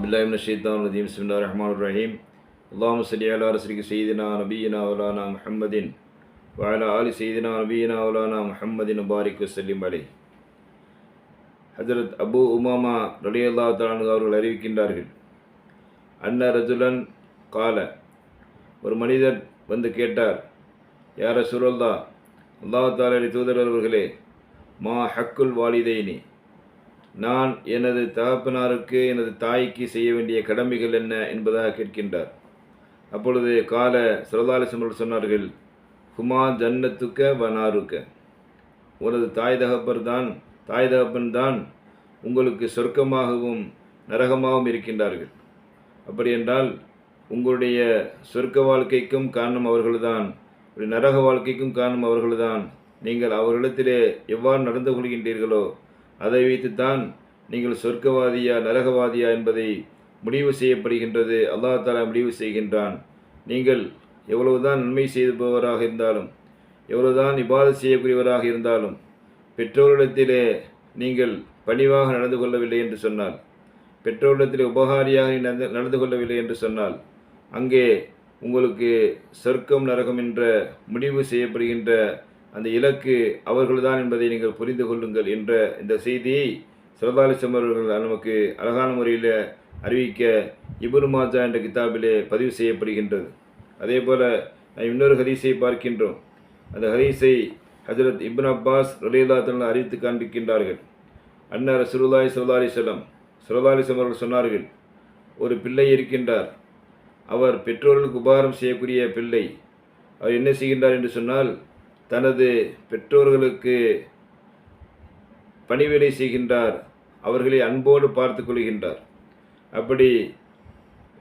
பில்லாஹி மினஷ் ஷைத்தானிர் ரஜீம். பிஸ்மில்லாஹிர் ரஹ்மானிர் ரஹீம். அல்லாஹும்ம ஸல்லி அலா ரசூலிக சய்யிதினா நபியினா மௌலானா முஹம்மதின் வ அலா ஆலி சய்யிதினா நபியினா மௌலானா முஹம்மதின் முபாரிக் வஸல்லிம் அலைஹி. ஹஜ்ரத் அபூ உமாமா ரலியல்லாஹு தஆலா அன்ஹு அவர்கள் அறிவிக்கின்றார்கள், அன்ன ரஜுலன் கால, ஒரு மனிதர் வந்து கேட்டார், யா ரசூலல்லாஹ், அல்லாஹ் தஆலாவுடைய தூதர் அவர்களே, மா ஹக்குல் வாலிதைனி, நான் எனது தகப்பனாருக்கு எனது தாய்க்கு செய்ய வேண்டிய கடமைகள் என்ன என்பதாக கேட்கின்றார். அப்பொழுது கால ஸல்லல்லாஹு அலைஹி வஸல்லம் சொன்னார்கள், ஹுமா ஜன்னத்துக்க வ நாருக்க, உனது தாய் தகப்பன் தான் உங்களுக்கு சொர்க்கமாகவும் நரகமாகவும் இருக்கின்றார்கள். அப்படி என்றால் உங்களுடைய சொர்க்க வாழ்க்கைக்கும் காரணம் அவர்கள்தான், நரக வாழ்க்கைக்கும் காரணம் அவர்கள்தான். நீங்கள் அவர்களிடத்திலே எவ்வாறு நடந்து கொள்கின்றீர்களோ அதை வைத்துத்தான் நீங்கள் சொர்க்கவாதியா நரகவாதியா என்பதை முடிவு செய்யப்படுகின்றது. அல்லாஹ் தஆலா முடிவு செய்கின்றான். நீங்கள் எவ்வளவுதான் நன்மை செய்துபவராக இருந்தாலும், எவ்வளவுதான் இபாதத் செய்யக்கூடியவராக இருந்தாலும், பெற்றோரிடத்திலே நீங்கள் பணிவாக நடந்து கொள்ளவில்லை என்று சொன்னால், பெற்றோரிடத்திலே உபகாரியாக நடந்து கொள்ளவில்லை என்று சொன்னால், அங்கே உங்களுக்கு சொர்க்கம் நரகம் என்ற முடிவு செய்யப்படுகின்ற அந்த இலக்கு அவர்கள்தான் என்பதை நீங்கள் புரிந்து கொள்ளுங்கள் என்ற இந்த செய்தியை ஸல்லல்லாஹு அலைஹி வஸல்லம் அவர்கள் நமக்கு அழகான முறையில் அறிவிக்க இப்னு மாஜா என்ற கிதாபிலே பதிவு செய்யப்படுகின்றது. அதே போல் இன்னொரு ஹதீஸை பார்க்கின்றோம். அந்த ஹதீஸை ஹஜ்ரத் இப்னு அப்பாஸ் ரலியல்லாஹு தஆலா அறிவித்து காண்பிக்கின்றார்கள். அன்ன ரசூலுல்லாஹி ஸல்லல்லாஹு அலைஹி வஸல்லம் அவர்கள் சொன்னார்கள், ஒரு பிள்ளை இருக்கின்றார், அவர் பெற்றோர்களுக்கு உபகாரம் செய்யக்கூடிய பிள்ளை. அவர் என்ன செய்கின்றார் என்று சொன்னால், தனது பெற்றோர்களுக்கு பணிவிடை செய்கின்றார், அவர்களை அன்போடு பார்த்து கொள்கின்றார். அப்படி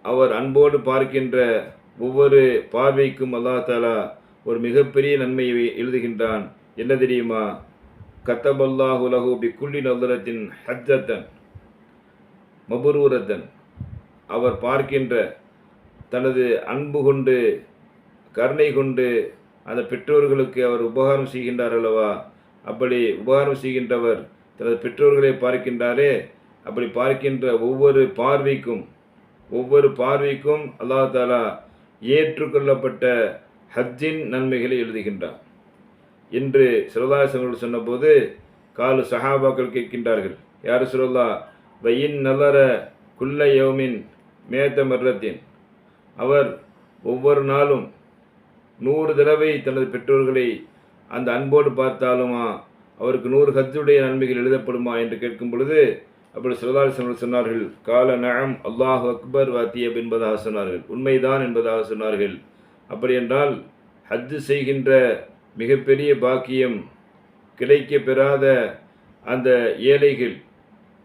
அவர் அன்போடு பார்க்கின்ற ஒவ்வொரு பார்வைக்கும் அல்லாஹ் தஆலா ஒரு மிகப்பெரிய நன்மையை எழுதுகின்றான். என்ன தெரியுமா? கத்தபல்லாஹு லஹு பிக்குல்லி நظரத்தின் ஹஜ்ஜத்தன் மபரூரத்தன். அவர் பார்க்கின்ற தனது அன்பு கொண்டு கருணை கொண்டு அந்த பெற்றோர்களுக்கு அவர் உபகாரம் செய்கின்றார் அல்லவா, அப்படி உபகாரம் செய்கின்றவர் தனது பெற்றோர்களை பார்க்கின்றாரே, அப்படி பார்க்கின்ற ஒவ்வொரு பார்வைக்கும் அல்லாஹ் தஆலா ஏற்றுக்கொள்ளப்பட்ட ஹஜ்ஜின் நன்மைகளை எழுதுகின்றார் என்று ஸல்லல்லாஹு அலைஹி வஸல்லம் சொன்னபோது, காலு சஹாபாக்கள் கேட்கின்றார்கள், யா ரசூலல்லாஹ், வயின் நலர குல்ல யௌமின் மேத மர்ரத்தின், அவர் ஒவ்வொரு நாளும் 100 தடவை தனது பெற்றோர்களை அந்த அன்போடு பார்த்தாலுமா அவருக்கு 100 ஹஜ்ஜுடைய நன்மைகள் எழுதப்படுமா என்று கேட்கும் பொழுது, அப்படி ஸல்லல்லாஹு அலைஹி வஸல்லம் சொன்னார்கள், கால நஅம் அல்லாஹு அக்பர் வாத்தியப் என்பதாக சொன்னார்கள், உண்மைதான் என்பதாக சொன்னார்கள். அப்படி என்றால் ஹஜ்ஜு செய்கின்ற மிகப்பெரிய பாக்கியம் கிடைக்க பெறாத அந்த ஏழைகள்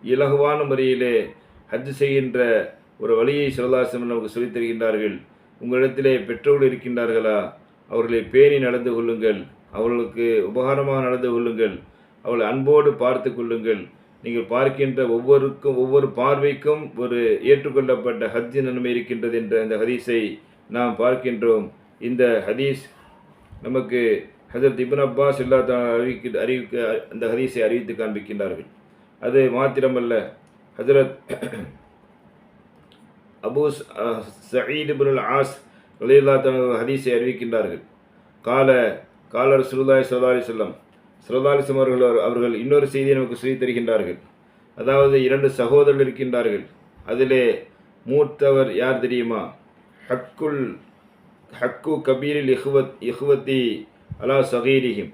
இலகுவான முறையிலே ஹஜ்ஜு செய்கின்ற ஒரு வழியை ஸல்லல்லாஹு அலைஹி வஸல்லம் நமக்கு சொல்லித் தருகின்றார்கள். உங்களிடத்திலே பெற்றோர்கள் இருக்கின்றார்களா, அவர்களை பேணி நடந்து கொள்ளுங்கள், அவர்களுக்கு உபகாரமாக நடந்து கொள்ளுங்கள், அவளை அன்போடு பார்த்து கொள்ளுங்கள். நீங்கள் பார்க்கின்ற ஒவ்வொரு பார்வைக்கும் ஒரு ஏற்றுக்கொள்ளப்பட்ட ஹஜ் நன்மை இருக்கின்றது என்ற அந்த ஹதீஸை நாம் பார்க்கின்றோம். இந்த ஹதீஸ் நமக்கு ஹஜ்ரத் இப்னு அப்பாஸ் அறிவிக்க அந்த ஹதீஸை அறிவித்து காண்பிக்கின்றார்கள். அது மாத்திரமல்ல, ஹஜ்ரத் அபூ சயீத் இப்னுல் ஆஸ் ரலியல்லாஹு தஆலா ஹதீஸை அறிவிக்கின்றார்கள். கால ரசூலுல்லாஹி ஸல்லல்லாஹு அலைஹி வஸல்லம் அவர்கள் இன்னொரு செய்தியை நமக்கு சொல்லித் தருகின்றார்கள். அதாவது 2 சகோதரர்கள் இருக்கின்றார்கள். அதிலே மூத்தவர் யார் தெரியுமா? ஹக்கு கபீரில் இஹ்வத்தி அலா சகீரிஹிம்,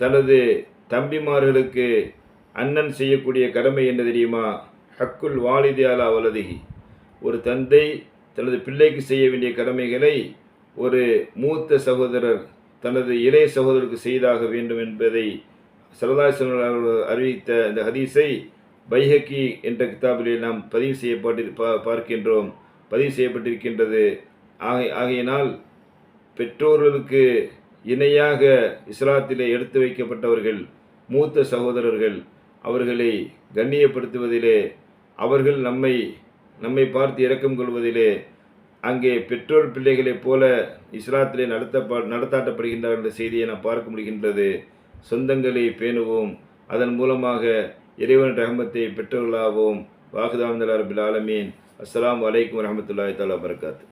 தனது தம்பிமார்களுக்கு அண்ணன் செய்யக்கூடிய கடமை என்ன தெரியுமா? ஹக்குல் வாலிதி அலா வலதிஹி, ஒரு தந்தை தனது பிள்ளைக்கு செய்ய வேண்டிய கடமைகளை ஒரு மூத்த சகோதரர் தனது இளைய சகோதரருக்கு செய்தாக வேண்டும் என்பதை ஸல்லல்லாஹு அலைஹி வஸல்லம் அறிவித்த இந்த ஹதீஸை பைஹக்கி என்ற கிதாபிலே நாம் பதிவு செய்யப்பட்டிருக்கின்றது. ஆகையினால் பெற்றோர்களுக்கு இணையாக இஸ்லாத்திலே எடுத்து வைக்கப்பட்டவர்கள் மூத்த சகோதரர்கள். அவர்களை கண்ணியப்படுத்துவதிலே, அவர்கள் நம்மை பார்த்து இரக்கம் கொள்வதிலே, அங்கே பெற்றோர் பிள்ளைகளைப் போல இஸ்லாத்திலே நடத்தாட்டப்படுகின்றார் என்ற செய்தியை நாம் பார்க்க முடிகின்றது. சொந்தங்களை பேணுவோம், அதன் மூலமாக இறைவன் ரஹமத்தை பெற்றவர்களாகவும். வாஹிதாம் ரபில் ஆலமீன். அஸ்ஸலாமு அலைக்கும் வரஹ்மத்துல்லாஹி தஆலா வபரகாத்துஹு.